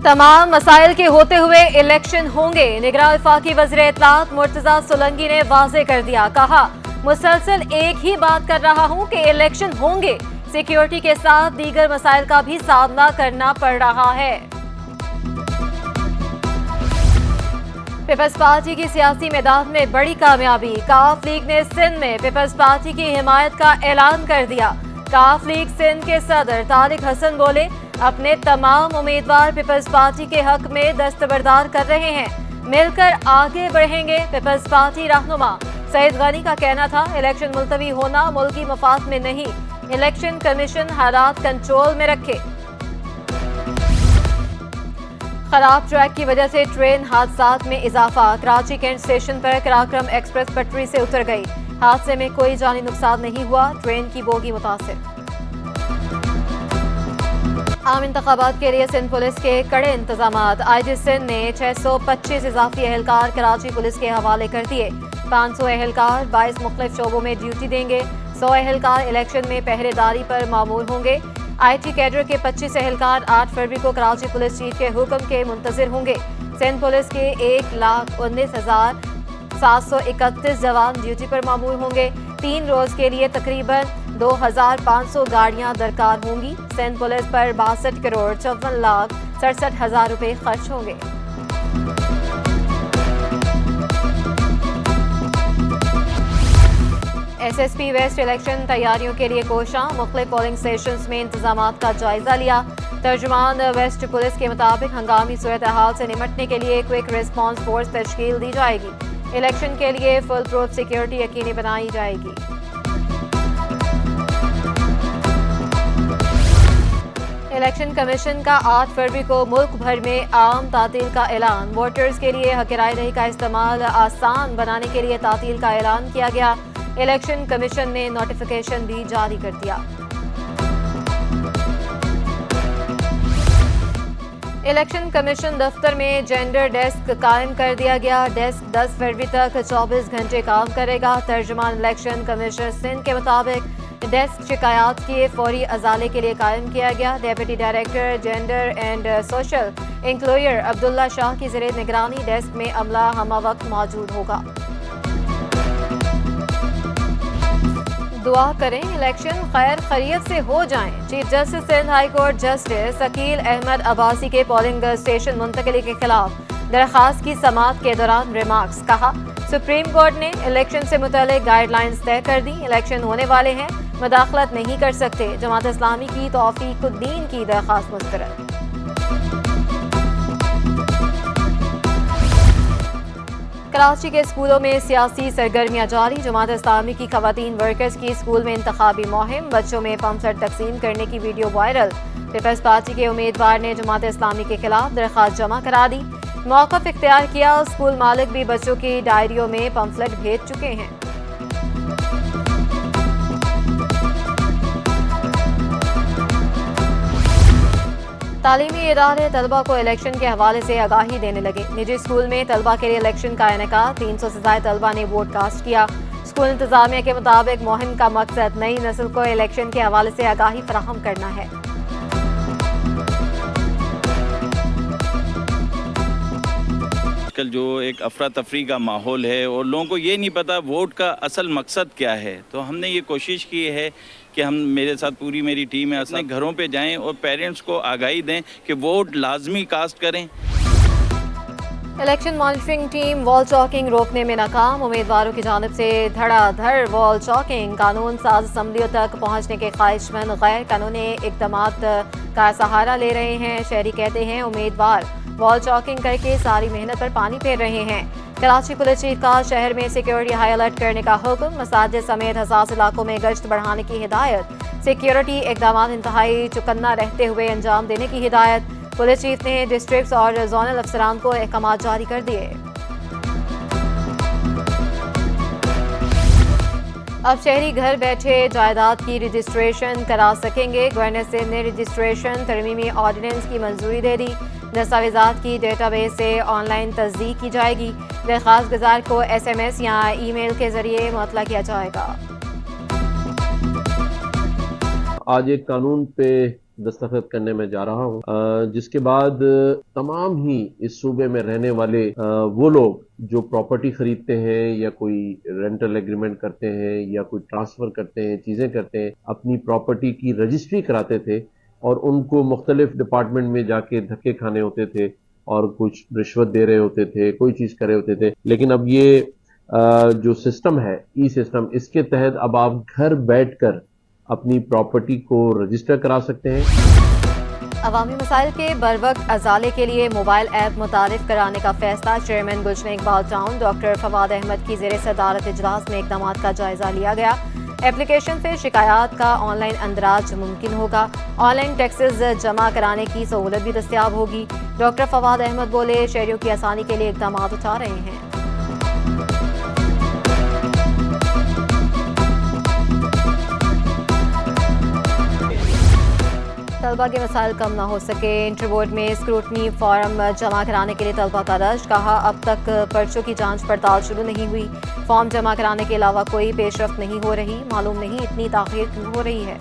तमाम मसाइल के होते हुए इलेक्शन होंगे। निगरान वफाकी वज़ीर इत्तलात मुर्तजा सोलंकी ने वाज़ेह कर दिया, कहा मुसलसल एक ही बात कर रहा हूं कि इलेक्शन होंगे। सिक्योरिटी के साथ दीगर मसाइल का भी सामना करना पड़ रहा है। पीपल्स पार्टी की सियासी मैदान में बड़ी कामयाबी। काफ लीग ने सिंध में पीपल्स पार्टी की हिमायत का ऐलान कर दिया। काफ लीग सिंध के सदर तारिक हसन बोले, अपने तमाम उम्मीदवार पीपल्स पार्टी के हक में दस्तबरदार कर रहे हैं, मिलकर आगे बढ़ेंगे। पीपल्स पार्टी रहनुमा सईद गनी का कहना था, इलेक्शन मुलतवी होना मुल्की मफाद में नहीं, इलेक्शन कमीशन हालात कंट्रोल में रखे। खराब ट्रैक की वजह से ट्रेन हादसात में इजाफा। कराची कैंट स्टेशन पर कराक्रम एक्सप्रेस पटरी से उतर गई। हादसे में कोई जानी नुकसान नहीं हुआ, ट्रेन की बोगी मुतासिर। आम इंतखाबात के लिए सिंध पुलिस के कड़े इंतजाम। आईजी सिंध ने 625 इजाफी एहलकार कराची पुलिस के हवाले कर दिए। 500 एहलकार 22 मुख्तलिफ शोबों में ड्यूटी देंगे। 100 एहलकार इलेक्शन में पहरेदारी पर मामूल होंगे। IT कैडर के 25 एहलकार 8 फरवरी को कराची पुलिस चीफ के हुक्म के मुंतजिर होंगे। सिंध पुलिस के 1,19,731 जवान ड्यूटी पर मामूल होंगे। 3 रोज के लिए तकरीबन 2,500 गाड़ियां दरकार होंगी। सिंध पुलिस पर 62 करोड़ 54,67,000 रुपए खर्च होंगे। SSP वेस्ट इलेक्शन तैयारियों के लिए कोशां। मुख्तलिफ पोलिंग स्टेशंस में इंतजामात का जायजा लिया। तर्जुमान वेस्ट पुलिस के मुताबिक हंगामी सूरत हाल से निपटने के लिए क्विक रिस्पांस फोर्स तश्कील दी जाएगी। इलेक्शन के लिए फुल प्रूफ सिक्योरिटी यकीनी बनाई जाएगी। इलेक्शन कमीशन का 8 फरवरी को मुल्क भर में आम तातील का ऐलान। वोटर्स के लिए हक राय दही का इस्तेमाल आसान बनाने के लिए तातील का ऐलान किया गया। इलेक्शन कमीशन ने नोटिफिकेशन भी जारी कर दिया। इलेक्शन कमीशन दफ्तर में जेंडर डेस्क कायम कर दिया गया। डेस्क 10 फरवरी तक 24 घंटे काम करेगा। तर्जुमान इलेक्शन कमिश्नर सिंध के मुताबिक डेस्क शिकायत के फौरी अजाले के लिए कायम किया गया। Deputy director gender and social inclusion Abdullah Shah की ज़ेरे निगरानी डेस्क में अमला हमा वक्त मौजूद होगा। दुआ करें इलेक्शन खैर खैरियत से हो जाएं। Chief justice Sindh high court justice Akeel Ahmed Abbasi के पोलिंग स्टेशन मुंतकली के खिलाफ दरखास्त की समाअत के दौरान रिमार्क्स। कहा, सुप्रीम कोर्ट ने इलेक्शन से मुतल्लिक गाइडलाइंस तय कर दी, इलेक्शन होने वाले हैं, मुदाखलत नहीं कर सकते। जमात इस्लामी की तौफीकुद्दीन की दरखास्त मुस्तरद। कराची के स्कूलों में सियासी सरगर्मियां जारी। जमात इस्लामी की खवातीन वर्कर्स की स्कूल में इंतखाबी मुहिम। बच्चों में पम्पसेट तकसीम करने की वीडियो वायरल। पीपल्स पार्टी के उम्मीदवार ने जमात इस्लामी के खिलाफ दरखास्त जमा करा दी। मौक़िफ़ इख्तियार किया। स्कूल मालिक भी बच्चों की डायरियों में पम्फलेट भेज चुके हैं। तालीमी इदारे तलबा को इलेक्शन के हवाले से आगाही देने लगे। निजी स्कूल में तलबा के लिए इलेक्शन का इनेकाद। 300 से ज़ायद तलबा ने वोट कास्ट किया। स्कूल इंतजामिया के मुताबिक मुहिम का मकसद नई नस्ल को इलेक्शन के हवाले से आगाही फराहम करना है। आजकल जो एक अफरा तफरी का माहौल है और लोगों को ये नहीं पता वोट का असल मकसद क्या है, तो हमने ये कोशिश की है कि हम मेरे साथ पूरी मेरी टीम है अपने घरों पे जाएं और पेरेंट्स को आगाही दें कि वोट लाजमी कास्ट करें। Election monitoring team wall choking रोकने में नाकाम। उम्मीदवारों की जानिब से धड़ाधड़ वॉल चॉकिंग। कानून साज असम्बलियों तक पहुँचने के ख्वाहिशमंद गैर कानूनी इक़दामात का सहारा ले रहे हैं। शहरी कहते हैं उम्मीदवार वॉल चॉकिंग करके सारी मेहनत पर पानी फेर रहे हैं। कराची पुलिस चीफ का शहर में सिक्योरिटी हाई अलर्ट करने का हुक्म। मसाजिद समेत हसास इलाकों में गश्त बढ़ाने की हिदायत। सिक्योरिटी इक़दामात इंतहाई चौकन्ना रहते हुए अंजाम देने की हिदायत। पुलिस चीफ ने डिस्ट्रिक्ट और जोनल अफसरान को अहकामात जारी कर दिए। अब शहरी घर बैठे जायदाद की रजिस्ट्रेशन करा सकेंगे। गवर्नर सिंध ने रजिस्ट्रेशन तरमीमी ऑर्डिनेंस की मंजूरी दे दी। दस्तावेजात की डेटाबेस से ऑनलाइन तस्दीक की जाएगी। दरख्वास्त गुजार को SMS या ईमेल के जरिए मुतला किया जाएगा। आज एक कानून पे दस्तखत करने में जा रहा हूँ, जिसके बाद तमाम ही इस सूबे में रहने वाले वो लोग जो प्रॉपर्टी खरीदते हैं या कोई रेंटल एग्रीमेंट करते हैं या कोई ट्रांसफर करते हैं, चीजें करते हैं, अपनी प्रॉपर्टी की रजिस्ट्री कराते थे और उनको मुख्तलिफ डिपार्टमेंट में जाके धक्के खाने होते थे और कुछ रिश्वत दे रहे होते थे, कोई चीज कर रहे होते थे। लेकिन अब ये जो सिस्टम है, ई सिस्टम, इसके तहत अब आप घर बैठकर अपनी प्रॉपर्टी को रजिस्टर करा सकते हैं। अवामी मसाइल के बरवक्त अजाले के लिए मोबाइल ऐप मुतारिफ कराने का फैसला। चेयरमैन गुलशन इकबाल टाउन डॉक्टर फवाद अहमद की ज़ेर सदारत इजलास में इकदाम का जायजा लिया गया। एप्लीकेशन से शिकायत का ऑनलाइन अंदराज मुमकिन होगा। ऑनलाइन टैक्सेस जमा कराने की सहूलत भी दस्तियाब होगी। डॉक्टर फवाद अहमद बोले, शहरियों की आसानी के लिए इकदाम उठा रहे हैं। तलबा के मसाइल कम ना हो सके। इंटर बोर्ड में स्क्रूटनी फॉर्म जमा कराने के लिए तलबा का रश। कहा, अब तक पर्चों की जांच पड़ताल शुरू नहीं हुई। फॉर्म जमा कराने के अलावा कोई पेशरफ्त नहीं हो रही। मालूम नहीं इतनी ताखीर क्यों हो रही है।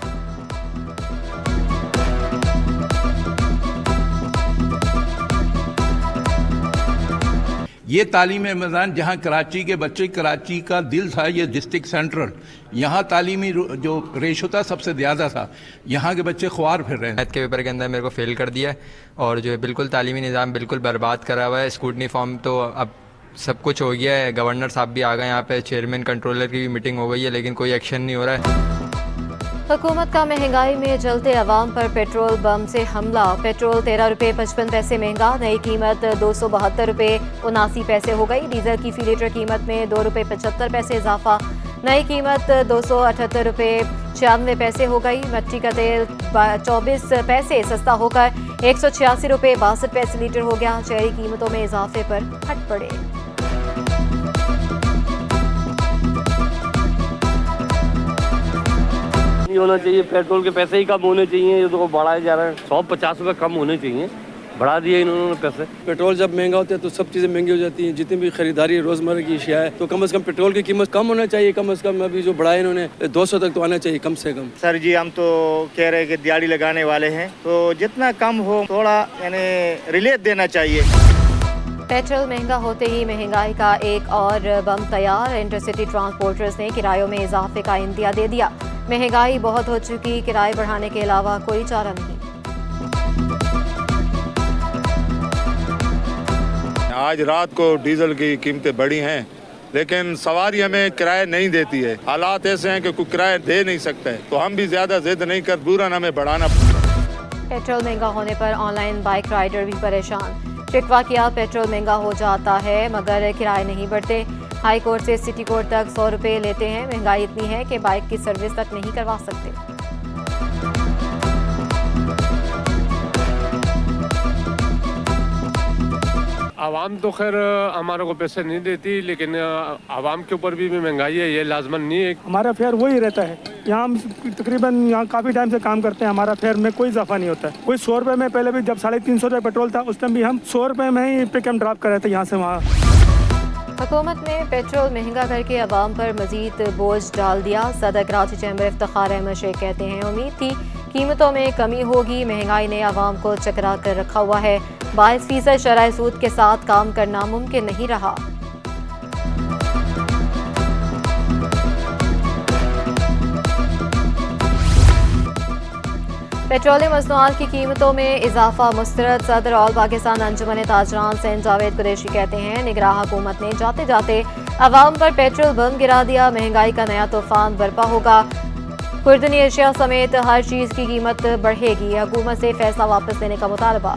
ये तालीमी मैदान जहाँ कराची के बच्चे, कराची का दिल था ये डिस्ट्रिक्ट सेंट्रल, यहाँ तालीमी जो रेशो था सबसे ज़्यादा था। यहाँ के बच्चे ख्वार फिर रहे हैं। मैथ के पेपर के अंदर मेरे को फेल कर दिया है और जो है बिल्कुल तालीमी निज़ाम बिल्कुल बर्बाद करा हुआ है। स्कूटनी फॉर्म तो अब सब कुछ हो गया है। गवर्नर साहब भी आ गए यहाँ पे, चेयरमैन कंट्रोलर की भी मीटिंग हो गई है, लेकिन कोई एक्शन नहीं हो रहा है। हुकूमत का महंगाई में जलते अवाम पर पेट्रोल बम से हमला। पेट्रोल 13 रुपये 55 पैसे महंगा। नई कीमत 272 रुपये 79 पैसे हो गई। डीजल की फी लीटर कीमत में 2 रुपये 75 पैसे इजाफा। नई कीमत 278 रुपये 96 पैसे हो गई। मिट्टी का तेल 24 पैसे सस्ता होकर 186 रुपये 62 पैसे लीटर हो गया। शहरी कीमतों में इजाफे पर हट पड़े। होना चाहिए, पेट्रोल के पैसे ही कम होने चाहिए। ये तो बढ़ाए जा रहे हैं, 150 रुपये कम होने चाहिए, बढ़ा दिए इन्होंने पैसे। पेट्रोल जब महंगा होता है तो सब चीज़ें महंगी हो जाती हैं। जितनी भी खरीदारी रोज़मर्रा की अशिया है तो कम से कम पेट्रोल की कीमत कम होना चाहिए। कम से कम अभी जो बढ़ाए इन्होंने 200 तक तो आना चाहिए कम से कम। सर जी, हम तो कह रहे हैं कि दिहाड़ी लगाने वाले हैं तो जितना कम हो थोड़ा यानी रिलीफ देना चाहिए। पेट्रोल महंगा होते ही महंगाई का एक और बम तैयार। इंटरसिटी ट्रांसपोर्टर्स ने किरायों में इजाफे का इंदिया दे दिया। महंगाई बहुत हो चुकी, किराए बढ़ाने के अलावा कोई चारा नहीं। आज रात को डीजल की कीमतें बढ़ी हैं, लेकिन सवारी हमें किराया नहीं देती है। हालात ऐसे हैं कि कोई किराया दे नहीं सकता है, तो हम भी ज्यादा जिद नहीं कर, पूरा हमें बढ़ाना। पेट्रोल महंगा होने पर ऑनलाइन बाइक राइडर भी परेशान। शिकवा किया, पेट्रोल महंगा हो जाता है मगर किराए नहीं बढ़ते। हाई कोर्ट से सिटी कोर्ट तक 100 रुपये लेते हैं। महंगाई इतनी है कि बाइक की सर्विस तक नहीं करवा सकते। आवाम तो खैर हमारे को पैसे नहीं देती, लेकिन आवाम के ऊपर भी महंगाई है, ये लाजमन नहीं है। हमारा फेयर वही रहता है। यहाँ हम तकरीबन यहाँ काफ़ी टाइम से काम करते हैं, हमारा फेयर में कोई इजाफा नहीं होता है। कोई 100 रुपये में, पहले भी जब 350 रुपये पेट्रोल था उस टाइम भी हम 100 रुपये में ही पिक एंड ड्रॉप कर रहे थे यहाँ से वहाँ। हुकूमत ने पेट्रोल महंगा करके अवाम पर मजीद बोझ डाल दिया। सदर कराची चैम्बर इफ्तिखार अहमद शेख कहते हैं, उम्मीद थी कीमतों में कमी होगी, महंगाई ने अवाम को चकरा कर रखा हुआ है। 22% शरह सूद के साथ काम करना मुमकिन नहीं रहा। पेट्रोलियम मसनूआत की कीमतों में इजाफा मुस्तरद। सदर ऑल पाकिस्तान अंजुमन ताजरान सैन जावेद कुरैशी कहते हैं, निगरान हुकूमत ने जाते जाते अवाम पर पेट्रोल बम गिरा दिया। महंगाई का नया तूफान बर्पा होगा। खुर्दनी एशिया समेत हर चीज की कीमत बढ़ेगी। हुकूमत से फैसला वापस लेने का मुतालबा।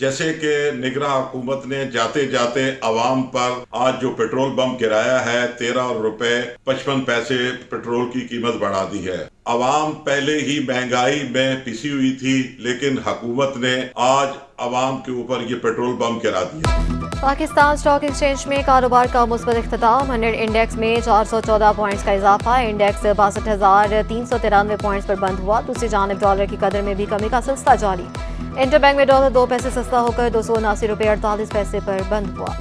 जैसे कि निगरान हुकूमत ने जाते जाते अवाम पर आज जो पेट्रोल बम गिराया है, 13 रुपए 55 पैसे पेट्रोल की कीमत बढ़ा दी है। अवाम पहले ही महंगाई में पिसी हुई थी, लेकिन हुकूमत ने आज अवाम के ऊपर ये पेट्रोल बम गिरा दिया। पाकिस्तान स्टॉक एक्सचेंज में कारोबार का मुस्बत इख्तिताम। 100 इंडेक्स में 414 पॉइंट्स का इजाफा। इंडेक्स 62,393 पॉइंट्स पर बंद हुआ। दूसरी जानिब डॉलर की कदर में भी कमी का सिलसिला जारी। इंटरबैंक में डॉलर 2 पैसे सस्ता होकर 279 रुपये 48 पैसे पर बंद हुआ।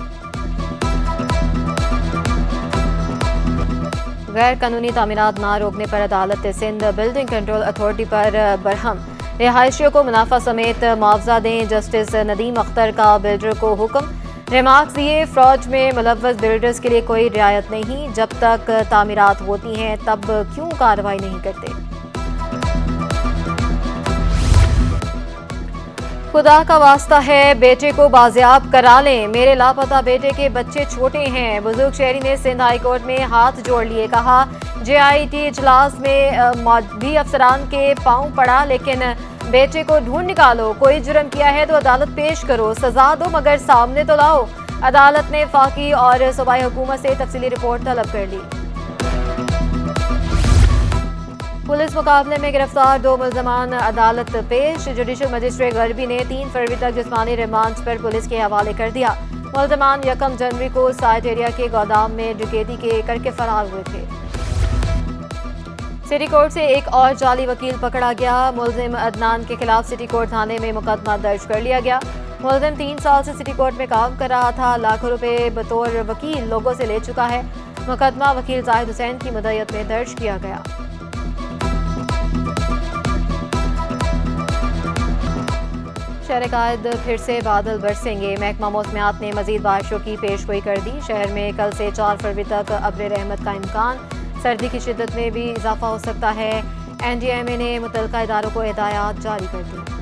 गैर कानूनी तामीरात न रोकने पर अदालत सिंध बिल्डिंग कंट्रोल अथॉरिटी पर बरहम। रिहायशियों को मुनाफा समेत मुआवजा दें। जस्टिस नदीम अख्तर का बिल्डर को हुक्म। रिमार्क्स दिए, फ्रॉड में मुलव्वस बिल्डर्स के लिए कोई रियायत नहीं, जब तक तामीरात होती हैं तब क्यों कार्रवाई नहीं करते। खुदा का वास्ता है बेटे को बाजियाब करा लें, मेरे लापता बेटे के बच्चे छोटे हैं। बुजुर्ग शहरी ने सिंध हाई कोर्ट में हाथ जोड़ लिए, कहा JIT इजलास में भी अफसरान के पांव पड़ा, लेकिन बेटे को ढूंढ निकालो। कोई जुर्म किया है तो अदालत पेश करो, सजा दो मगर सामने तो लाओ। अदालत ने फाकी और सूबाई हुकूमत से तफसीली रिपोर्ट तलब कर ली। पुलिस मुकाबले में गिरफ्तार 2 मुल्जमान अदालत पेश। जुडिशल मजिस्ट्रेट गरबी ने 3 फरवरी तक जिस्मानी रिमांड पर पुलिस के हवाले कर दिया। मुल्जमान 1 जनवरी को साइट एरिया के गोदाम में डकैती करके फरार हुए थे। सिटी कोर्ट से एक और जाली वकील पकड़ा गया। मुलजिम अदनान के खिलाफ सिटी कोर्ट थाने में मुकदमा दर्ज कर लिया गया। मुलजिम 3 साल से सिटी कोर्ट में काम कर रहा था, लाखों रुपए बतौर वकील लोगों से ले चुका है। मुकदमा वकील जाहिद हुसैन की मुद्दत में दर्ज किया गया। शहर कायद फिर से बादल बरसेंगे। महकमा मौसमियात ने मजीद बारिशों की पेशगोई कर दी। शहर में कल से 4 फरवरी तक अब्र रहमत का इम्कान। सर्दी की शिद्दत में भी इजाफा हो सकता है। NDMA ने मुतल्लिका इदारों को हिदायत जारी कर दी।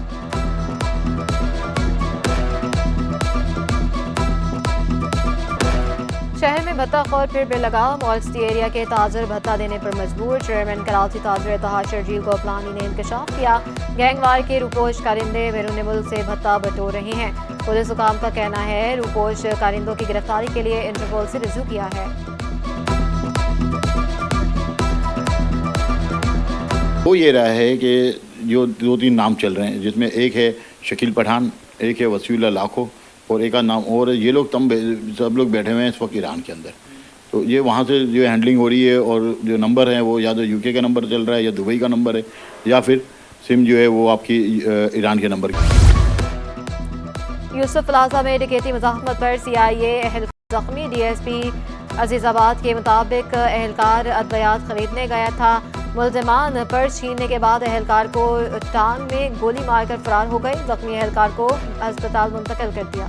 शहर में भत्ता खौर फिर बेलगा। मॉल सिटी एरिया के ताजर भत्ता देने पर मजबूर। चेयरमैन कराची ताजर इत्तेहाद शर्जील गोपलानी ने इंकशाफ किया। गैंगवार के रूपोश कारिंदे बैरून मुल्क से भत्ता बटोर रहे हैं। पुलिस हुकाम का कहना है रूपोश कारिंदों की गिरफ्तारी के लिए इंटरपोल से रुजू किया है। वो ये रहा है कि जो 2-3 नाम चल रहे हैं, जिसमें एक है शकील पठान, एक है वसीउल्लाह लाखो और एक का नाम और ये लोग सब लोग बैठे हुए हैं इस वक्त ईरान के अंदर। तो ये वहाँ से जो हैंडलिंग हो रही है और जो नंबर है वो या तो UK का नंबर चल रहा है या दुबई का नंबर है या फिर सिम जो है वो आपकी ईरान के नंबर की। यूसुफ प्लाजा में डकैती मुज़ाहमत पर CIA एहलकार जख्मी। DSP अजीजाबाद के मुताबिक एहलकार अद्वियात खरीदने गया था। मुल्जिमान पर्स छीनने के बाद एहलकार को टांग में गोली मारकर फरार हो गए। जख्मी एहलकार को अस्पताल मुंतकिल कर दिया।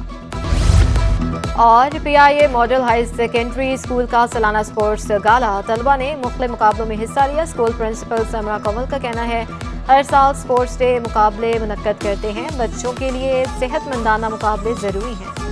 और PIA model high secondary school का सालाना स्पोर्ट्स गाला। तलबा ने मुख्तलिफ मुकाबलों में हिस्सा लिया। स्कूल प्रिंसिपल समरा कमल का कहना है हर साल स्पोर्ट्स डे मुकाबले मुनक्कद करते हैं। बच्चों के लिए सेहतमंदाना मुकाबले ज़रूरी हैं।